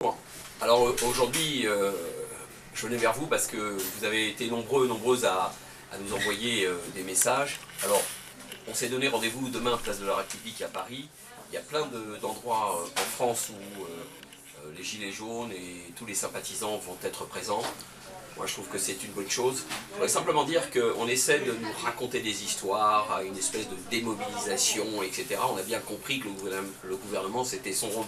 Bon. Alors aujourd'hui, je venais vers vous parce que vous avez été nombreuses à nous envoyer des messages. Alors, on s'est donné rendez-vous demain, place de la République à Paris. Il y a plein d'endroits en France où les gilets jaunes et tous les sympathisants vont être présents. Moi, je trouve que c'est une bonne chose. Je voudrais simplement dire qu'on essaie de nous raconter des histoires, à une espèce de démobilisation, etc. On a bien compris que le gouvernement, c'était son rôle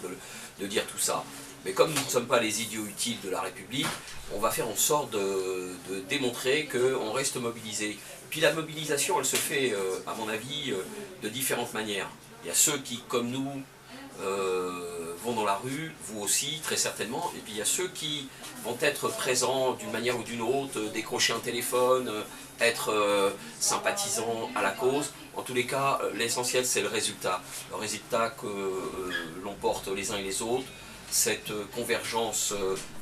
de dire tout ça. Mais comme nous ne sommes pas les idiots utiles de la République, on va faire en sorte de démontrer qu'on reste mobilisé. Puis la mobilisation, elle se fait, à mon avis, de différentes manières. Il y a ceux qui, comme nous, vont dans la rue, vous aussi, très certainement. Et puis il y a ceux qui vont être présents d'une manière ou d'une autre, décrocher un téléphone, être sympathisants à la cause. En tous les cas, l'essentiel, c'est le résultat. Le résultat que l'on porte les uns et les autres, cette convergence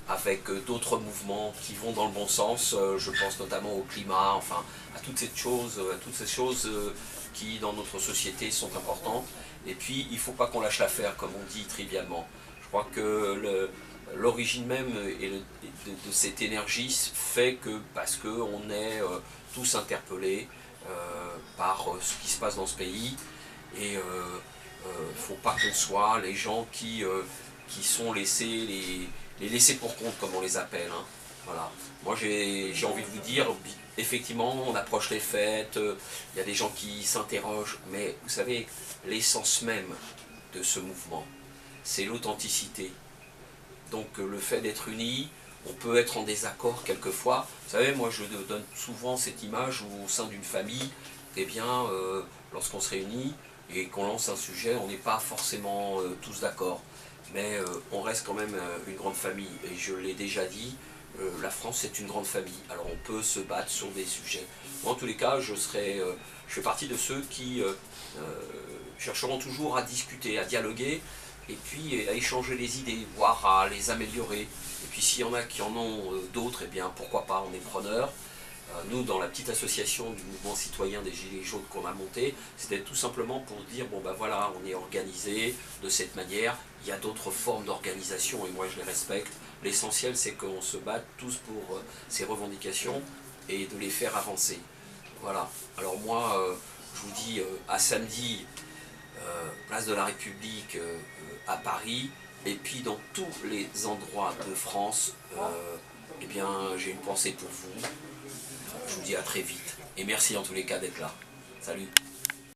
avec d'autres mouvements qui vont dans le bon sens, je pense notamment au climat, enfin à toutes ces choses qui dans notre société sont importantes. Et puis il ne faut pas qu'on lâche l'affaire comme on dit trivialement. Je crois que l'origine même de cette énergie fait que parce qu'on est tous interpellés par ce qui se passe dans ce pays et il ne faut pas qu'on soit les gens qui sont les laissés pour compte comme on les appelle. Hein. Voilà. Moi j'ai envie de vous dire, effectivement on approche les fêtes, il y a des gens qui s'interrogent, mais vous savez, l'essence même de ce mouvement, c'est l'authenticité. Donc le fait d'être unis, on peut être en désaccord quelquefois. Vous savez, moi je donne souvent cette image où au sein d'une famille, eh bien, lorsqu'on se réunit et qu'on lance un sujet, on n'est pas forcément tous d'accord. Mais on reste quand même une grande famille. Et je l'ai déjà dit, la France c'est une grande famille. Alors on peut se battre sur des sujets. Moi, en tous les cas, je fais partie de ceux qui chercheront toujours à discuter, à dialoguer, et puis à échanger les idées, voire à les améliorer. Et puis s'il y en a qui en ont d'autres, eh bien pourquoi pas, on est preneurs. Nous, dans la petite association du mouvement citoyen des Gilets jaunes qu'on a monté, c'était tout simplement pour dire, bon ben voilà, on est organisé de cette manière, il y a d'autres formes d'organisation et moi je les respecte. L'essentiel c'est qu'on se batte tous pour ces revendications et de les faire avancer. Voilà, alors moi je vous dis à samedi, place de la République à Paris, et puis dans tous les endroits de France, eh bien j'ai une pensée pour vous. Je vous dis à très vite. Et merci en tous les cas d'être là. Salut.